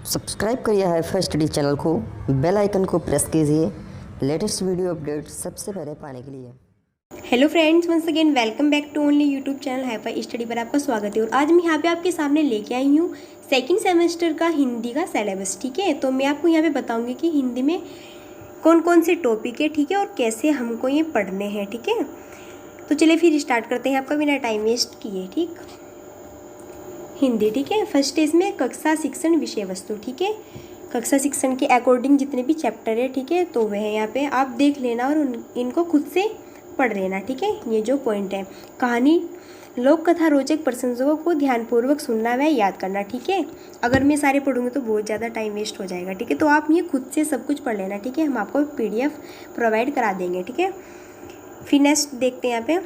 Subscribe करिए hi fi study channel को, bell icon को प्रेस कीजिए लेटेस्ट वीडियो अपडेट सबसे पहले पाने के लिए। Hello friends, once again welcome back to only YouTube channel hi fi study पर आपका स्वागत है। और आज मैं यहाँ पे आपके सामने लेके आई हूँ सेकंड सेमेस्टर का हिंदी का सिलेबस। ठीक है, तो मैं आपको यहाँ पे बताऊँगी कि हिंदी में कौन कौन से टॉपिक है, ठीक है, और कैसे हमको ये पढ़ने हैं। ठीक है, तो चलिए फिर स्टार्ट करते हैं आपका बिना टाइम वेस्ट किए। ठीक, हिंदी। ठीक है, फर्स्ट इसमें कक्षा शिक्षण विषय वस्तु। ठीक है, कक्षा शिक्षण के अकॉर्डिंग जितने भी चैप्टर है, ठीक है, तो वह यहाँ पे आप देख लेना और इनको खुद से पढ़ लेना। ठीक है, ये जो पॉइंट है, कहानी, लोक कथा, रोचक प्रसंगों को ध्यानपूर्वक सुनना व याद करना। ठीक है, अगर मैं सारे पढ़ूंगी तो बहुत ज़्यादा टाइम वेस्ट हो जाएगा। ठीक है, तो आप ये खुद से सब कुछ पढ़ लेना। ठीक है, हम आपको PDF प्रोवाइड करा देंगे। ठीक है, फिर नेक्स्ट देखते हैं यहाँ पे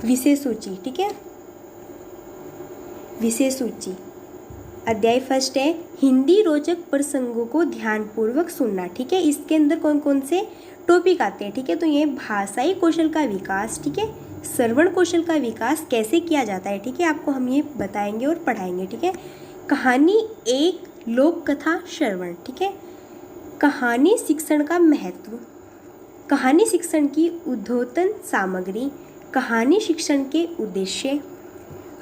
विषय सूची। ठीक है, विषय सूची अध्याय फर्स्ट है हिंदी रोचक प्रसंगों को ध्यानपूर्वक सुनना। ठीक है, इसके अंदर कौन कौन से टॉपिक आते हैं। ठीक है, तो ये भाषाई कौशल का विकास, ठीक है, श्रवण कौशल का विकास कैसे किया जाता है। ठीक है, आपको हम ये बताएंगे और पढ़ाएंगे। ठीक है, कहानी एक, लोक कथा, श्रवण। ठीक है, कहानी शिक्षण का महत्व, कहानी शिक्षण की उद्बोधन सामग्री, कहानी शिक्षण के उद्देश्य,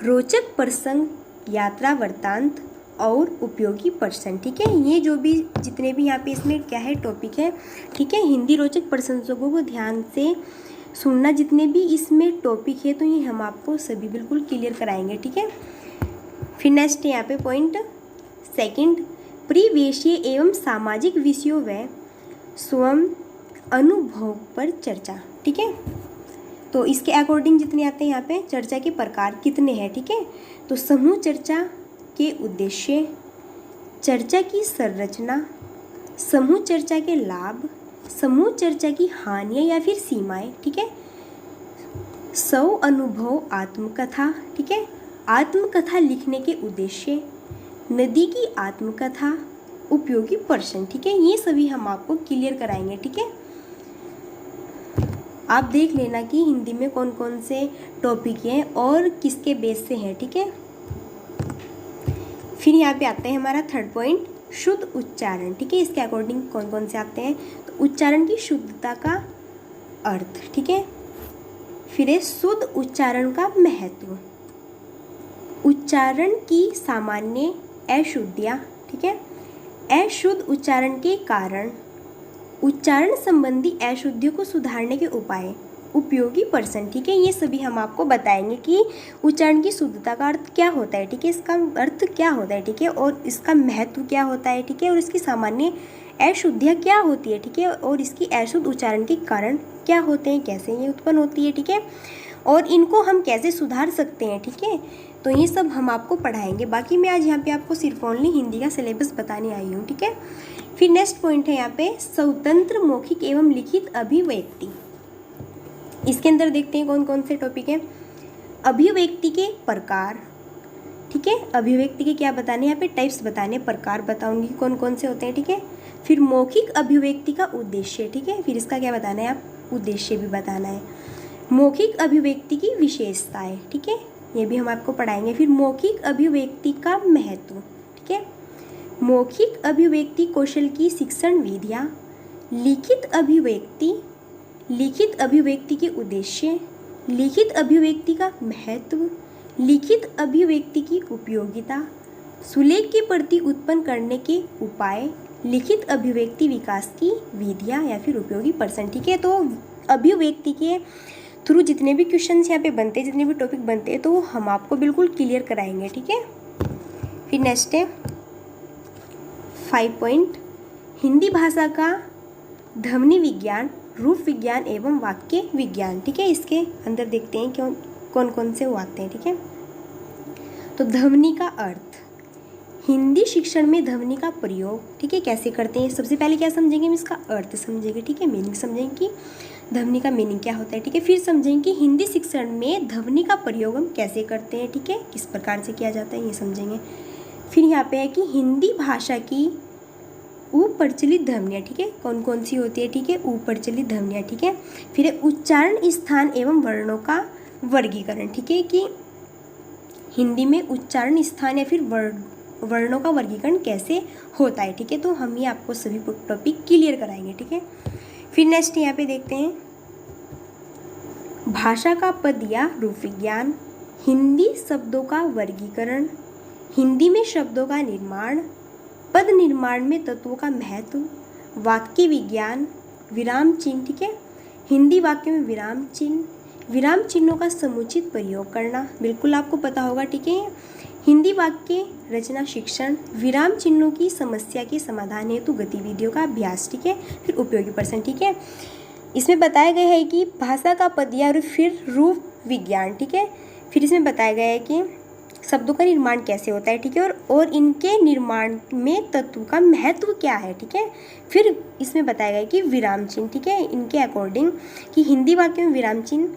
रोचक प्रसंग, यात्रा वृत्तांत और उपयोगी प्रसंग। ठीक है, ये जो भी जितने भी यहाँ पे इसमें क्या है टॉपिक है। ठीक है, हिंदी रोचक प्रसंगों को ध्यान से सुनना, जितने भी इसमें टॉपिक है तो ये हम आपको सभी बिल्कुल क्लियर कराएंगे। ठीक है, फिर नेक्स्ट यहाँ पे पॉइंट सेकंड, परिवेशीय एवं सामाजिक विषयों व स्वयं अनुभव पर चर्चा। ठीक है, तो इसके अकॉर्डिंग जितने आते हैं यहाँ पे चर्चा के प्रकार कितने हैं। ठीक है, तो समूह चर्चा के उद्देश्य, चर्चा की संरचना, समूह चर्चा के लाभ, समूह चर्चा की हानियाँ या फिर सीमाएं। ठीक है, स्व अनुभव आत्मकथा। ठीक है, आत्मकथा लिखने के उद्देश्य, नदी की आत्मकथा, उपयोगी प्रश्न। ठीक है, ये सभी हम आपको क्लियर कराएंगे। ठीक है, आप देख लेना कि हिंदी में कौन कौन से टॉपिक हैं और किसके बेस से हैं। ठीक है, फिर यहाँ पे आते हैं हमारा थर्ड पॉइंट, शुद्ध उच्चारण। ठीक है, इसके अकॉर्डिंग कौन कौन से आते हैं, तो उच्चारण की शुद्धता का अर्थ। ठीक है, फिर है शुद्ध उच्चारण का महत्व, उच्चारण की सामान्य अशुद्धियाँ। ठीक है, अशुद्ध उच्चारण के कारण, उच्चारण संबंधी अशुद्धियों को सुधारने के उपाय, उपयोगी प्रश्न। ठीक है, ये सभी हम आपको बताएंगे कि उच्चारण की शुद्धता का अर्थ क्या होता है। ठीक है, इसका अर्थ क्या होता है। ठीक है, और इसका महत्व क्या होता है। ठीक है, और इसकी सामान्य अशुद्धियाँ क्या होती है। ठीक है, और इसकी अशुद्ध उच्चारण के कारण क्या होते हैं, कैसे ये उत्पन्न होती है। ठीक है, और इनको हम कैसे सुधार सकते हैं। ठीक है, तो ये सब हम आपको पढ़ाएंगे। बाकी मैं आज यहाँ पे आपको सिर्फ ओनली हिंदी का सिलेबस बताने आई हूँ। ठीक है, फिर नेक्स्ट पॉइंट है यहाँ पे स्वतंत्र मौखिक एवं लिखित अभिव्यक्ति। इसके अंदर देखते हैं कौन कौन से टॉपिक हैं। अभिव्यक्ति के प्रकार। ठीक है, अभिव्यक्ति के क्या बताने, यहाँ पे टाइप्स बताने, प्रकार बताऊंगी कौन कौन से होते हैं। ठीक है, फिर मौखिक अभिव्यक्ति का उद्देश्य। ठीक है, फिर इसका क्या बताना है, आप उद्देश्य भी बताना है। मौखिक अभिव्यक्ति की विशेषताएं। ठीक है, ये भी हम आपको पढ़ाएंगे। फिर मौखिक अभिव्यक्ति का महत्व। ठीक है, मौखिक अभिव्यक्ति कौशल की शिक्षण विधियाँ, लिखित अभिव्यक्ति, लिखित अभिव्यक्ति के उद्देश्य, लिखित अभिव्यक्ति का महत्व, लिखित अभिव्यक्ति की उपयोगिता, सुलेख की प्रति उत्पन्न करने के उपाय, लिखित अभिव्यक्ति विकास की विधियाँ या फिर उपयोगी प्रश्न। ठीक है, तो अभिव्यक्ति के थ्रू जितने भी क्वेश्चंस यहाँ पे बनते हैं, जितने भी टॉपिक बनते हैं, तो हम आपको बिल्कुल क्लियर कराएंगे। ठीक है, फिर नेक्स्ट है 5 पॉइंट, हिंदी भाषा का ध्वनि विज्ञान, रूप विज्ञान एवं वाक्य विज्ञान। ठीक है, इसके अंदर देखते हैं क्यों कौन कौन से वो आते हैं। ठीक है, तो ध्वनि का अर्थ, हिंदी शिक्षण में ध्वनि का प्रयोग, ठीक है, कैसे करते हैं। सबसे पहले क्या समझेंगे, हम इसका अर्थ समझेंगे। ठीक है, मीनिंग समझेंगे कि ध्वनि का मीनिंग क्या होता है। ठीक है, फिर समझेंगे कि हिंदी शिक्षण में ध्वनि का प्रयोग हम कैसे करते हैं। ठीक है, किस प्रकार से किया जाता है, ये समझेंगे। फिर यहाँ पे है कि हिंदी भाषा की उप्रचलित ध्वनियाँ। ठीक है, कौन कौन सी होती है। ठीक है, उप्रचलित ध्वनियाँ। ठीक है, फिर है उच्चारण स्थान एवं वर्णों का वर्गीकरण। ठीक है, कि हिंदी में उच्चारण स्थान या फिर वर्णों का वर्गीकरण कैसे होता है, ठीक है। तो हम ये आपको सभी टॉपिक क्लियर कराएंगे, ठीक है। फिर नेक्स्ट यहाँ पे देखते हैं भाषा का पद या रूप विज्ञान, हिंदी शब्दों का वर्गीकरण, हिंदी में शब्दों का निर्माण, पद निर्माण में तत्वों का महत्व, वाक्य विज्ञान, विराम चिन्ह, ठीक है। हिंदी वाक्य में विराम चिन्ह, विराम चिन्हों का समुचित प्रयोग करना, बिल्कुल आपको पता होगा, ठीक है। हिंदी वाक्य रचना शिक्षण, विराम चिन्हों की समस्या के समाधान हेतु गतिविधियों का अभ्यास, ठीक है। फिर उपयोगी प्रश्न, ठीक है। इसमें बताया गया है कि भाषा का पद या फिर रूप विज्ञान, ठीक है। फिर इसमें बताया गया है कि शब्दों का निर्माण कैसे होता है, ठीक है, और इनके निर्माण में तत्व का महत्व क्या है, ठीक है। फिर इसमें बताया गया है कि विराम चिन्ह, ठीक है, इनके अकॉर्डिंग कि हिंदी वाक्य में विराम चिन्ह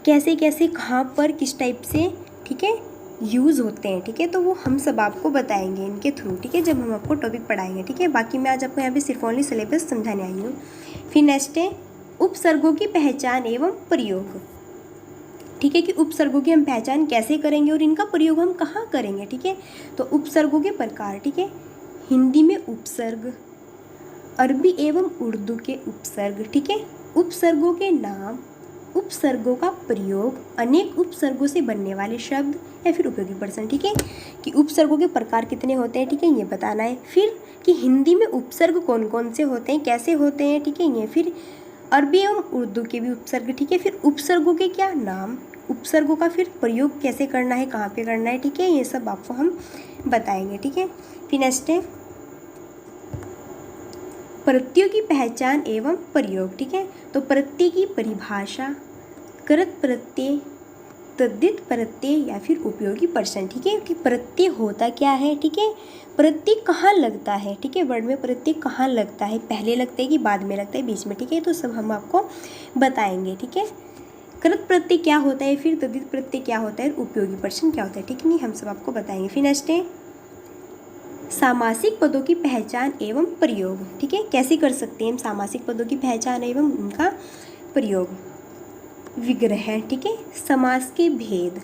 कैसे कैसे कहाँ पर किस टाइप से, ठीक है, यूज़ होते हैं, ठीक है। तो वो हम सब आपको बताएंगे इनके थ्रू, ठीक है, जब हम आपको टॉपिक पढ़ाएंगे, ठीक है। बाकी मैं आज आपको यहाँ पे सिर्फ ओनली सिलेबस समझाने आई हूँ। फिर नेक्स्ट है उपसर्गों की पहचान एवं प्रयोग, ठीक है, कि उपसर्गों की हम पहचान कैसे करेंगे और इनका प्रयोग हम कहाँ करेंगे, ठीक है। तो उपसर्गों के प्रकार, ठीक है, हिंदी में उपसर्ग, अरबी एवं उर्दू के उपसर्ग, ठीक है, उपसर्गों के नाम, उपसर्गों का प्रयोग, अनेक उपसर्गों से बनने वाले शब्द या फिर उपयोगी प्रश्न, ठीक है, कि उपसर्गों के प्रकार कितने होते हैं, ठीक है, ये बताना है। फिर कि हिंदी में उपसर्ग कौन कौन से होते हैं, कैसे होते हैं, ठीक है, ये। फिर अरबी एवं उर्दू के भी उपसर्ग, ठीक है। फिर उपसर्गों के क्या नाम, उपसर्गों का फिर प्रयोग कैसे करना है, कहाँ पे करना है, ठीक है, ये सब आपको हम बताएंगे, ठीक है। फिर नेक्स्ट है प्रत्ययों की पहचान एवं प्रयोग, ठीक है। तो प्रत्यय की परिभाषा, कृत प्रत्यय, तद्धित प्रत्यय या फिर उपयोगी प्रश्न, ठीक है, कि प्रत्यय होता क्या है, ठीक है, प्रत्यय कहाँ लगता है, ठीक है, वर्ड में प्रत्यय कहाँ लगता है, पहले लगता है कि बाद में लगता है, बीच में, ठीक है, तो सब हम आपको बताएंगे, ठीक है। कृत प्रत्यय क्या होता है, फिर तद्धित प्रत्यय क्या होता है, उपयोगी प्रश्न क्या होता है, ठीक है, नहीं हम सब आपको बताएंगे। फिर नेक्स्ट है सामासिक पदों की पहचान एवं प्रयोग, ठीक है, कैसे कर सकते हैं हम सामासिक पदों की पहचान एवं उनका प्रयोग। विग्रह, ठीक है, समास के भेद,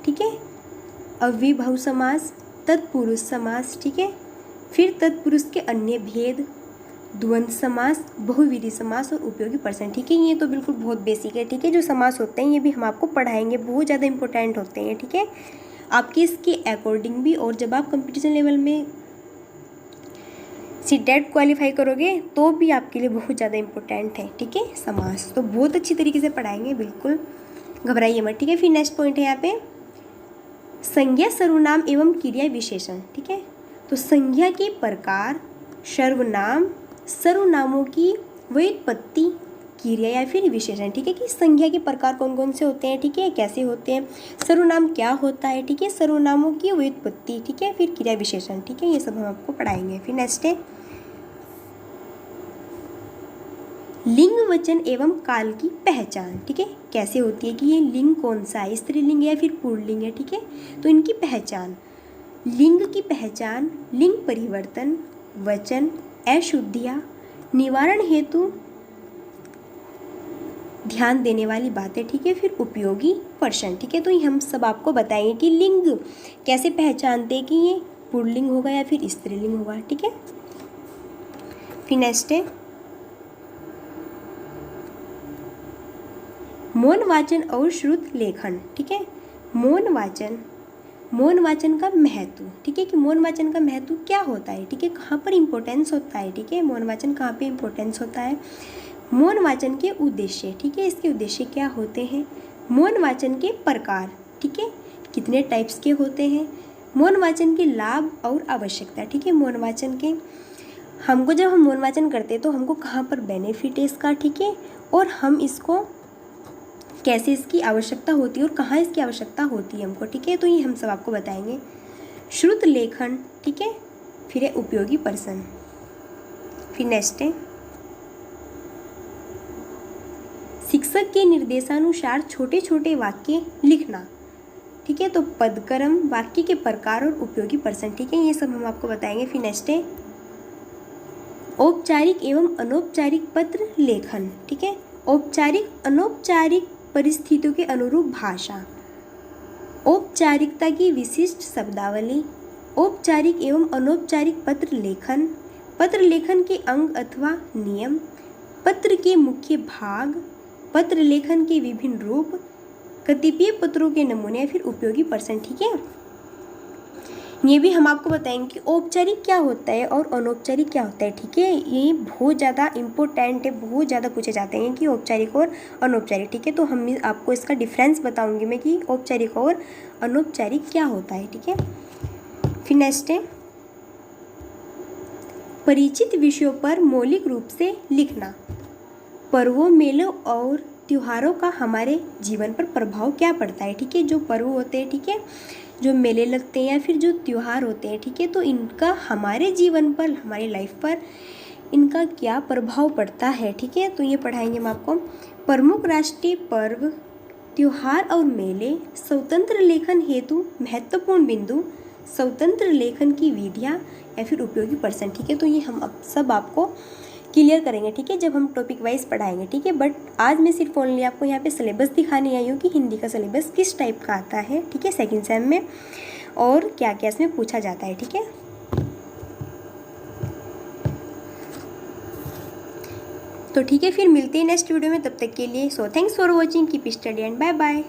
ठीक है, अव्ययभाव समास, तत्पुरुष समास, ठीक है, फिर तत्पुरुष के अन्य भेद, द्वंद्व समास, बहुव्रीहि समास और उपयोगी प्रश्न, ठीक है। ये तो बिल्कुल बहुत बेसिक है, ठीक है। जो समास होते हैं ये भी हम आपको पढ़ाएंगे, बहुत ज़्यादा इंपॉर्टेंट होते हैं, ठीक है, आपके इसके अकॉर्डिंग भी। और जब आप कंपटीशन लेवल में सीटेट क्वालिफाई करोगे तो भी आपके लिए बहुत ज़्यादा इंपॉर्टेंट है, ठीक है, समास। तो बहुत अच्छी तरीके से पढ़ाएंगे, बिल्कुल घबराइए मत, ठीक है। फिर नेक्स्ट पॉइंट है यहाँ पे संज्ञा, सर्वनाम एवं क्रिया विशेषण, ठीक है। तो संज्ञा के प्रकार, सर्वनाम, सर्वनामों की व्युत्पत्ति, क्रिया या फिर विशेषण, ठीक है, कि संज्ञा के प्रकार कौन कौन से होते हैं, ठीक है, कैसे होते हैं, सर्वनाम क्या होता है, ठीक है, सर्वनामों की व्युत्पत्ति, ठीक है, फिर क्रिया विशेषण, ठीक है, ये सब हम आपको पढ़ाएंगे। फिर नेक्स्ट है लिंग, वचन एवं काल की पहचान, ठीक है, कैसे होती है कि ये लिंग कौन सा है, स्त्रीलिंग या फिर पुल्लिंग है, ठीक है, तो इनकी पहचान, लिंग की पहचान, लिंग परिवर्तन, वचन, अशुद्धियाँ, निवारण हेतु ध्यान देने वाली बातें, ठीक है, फिर उपयोगी प्रश्न, ठीक है। तो ये हम सब आपको बताएंगे कि लिंग कैसे पहचानते हैं कि ये पुल्लिंग होगा या फिर स्त्रीलिंग होगा, ठीक है। फिर नेक्स्ट है मौन वाचन और श्रुत लेखन, ठीक है, मौन वाचन का महत्व, ठीक है, कि मौन वाचन का महत्व क्या होता है, ठीक है, कहाँ पर इम्पोर्टेंस होता है, ठीक है, मौन वाचन कहाँ पे इम्पोर्टेंस होता है, मौन वाचन के उद्देश्य, ठीक है, इसके उद्देश्य क्या होते हैं, मौन वाचन के प्रकार, ठीक है, कितने टाइप्स के होते हैं, मौन वाचन के लाभ और आवश्यकता, ठीक है, मौन वाचन के हमको जब हम मौन वाचन करते हैं तो हमको कहाँ पर बेनिफिट है इसका, ठीक है, और हम इसको कैसे इसकी आवश्यकता होती है और कहाँ इसकी आवश्यकता होती है हमको, ठीक है, तो ये हम सब आपको बताएंगे। श्रुत लेखन, ठीक है, फिर है उपयोगी प्रश्न। फिर नेक्स्ट है शिक्षक के निर्देशानुसार छोटे छोटे वाक्य लिखना, ठीक है, तो पदक्रम, वाक्य के प्रकार और उपयोगी प्रश्न, ठीक है, ये सब हम आपको बताएंगे। फिर नेक्स्ट है औपचारिक एवं अनौपचारिक पत्र लेखन, ठीक है, औपचारिक अनौपचारिक परिस्थितियों के अनुरूप भाषा, औपचारिकता की विशिष्ट शब्दावली, औपचारिक एवं अनौपचारिक पत्र लेखन के अंग अथवा नियम, पत्र के मुख्य भाग, पत्र लेखन के विभिन्न रूप, कतिपय पत्रों के नमूने या फिर उपयोगी प्रश्न। ठीक है, ये भी हम आपको बताएंगे कि औपचारिक क्या होता है और अनौपचारिक क्या होता है। ठीक है, ये बहुत ज़्यादा इम्पोर्टेंट है, बहुत ज़्यादा पूछे जाते हैं कि औपचारिक और अनौपचारिक। ठीक है, तो हम आपको इसका डिफरेंस बताऊंगी मैं कि औपचारिक और अनौपचारिक क्या होता है। ठीक है, फिर नेक्स्ट है परिचित विषयों पर मौलिक रूप से लिखना। पर्वों, मेलों और त्योहारों का हमारे जीवन पर प्रभाव क्या पड़ता है। ठीक है, जो पर्व होते हैं, ठीक है, जो मेले लगते हैं या फिर जो त्योहार होते हैं, ठीक है, तो इनका हमारे जीवन पर, हमारी लाइफ पर इनका क्या प्रभाव पड़ता है। ठीक है, तो ये पढ़ाएंगे हम आपको। प्रमुख राष्ट्रीय पर्व, त्योहार और मेले, स्वतंत्र लेखन हेतु महत्वपूर्ण बिंदु, स्वतंत्र लेखन की विधियाँ या फिर उपयोगी प्रश्न। ठीक है, तो ये हम अब सब आपको क्लियर करेंगे। ठीक है, जब हम टॉपिक वाइज पढ़ाएंगे। ठीक है, बट आज मैं सिर्फ ओनली आपको यहाँ पे सिलेबस दिखाने आई हूँ कि हिंदी का सिलेबस किस टाइप का आता है। ठीक है, सेकंड सेम में और क्या क्या इसमें पूछा जाता है। ठीक है, तो ठीक है, फिर मिलते हैं नेक्स्ट वीडियो में। तब तक के लिए thanks for watching, keep study and bye bye.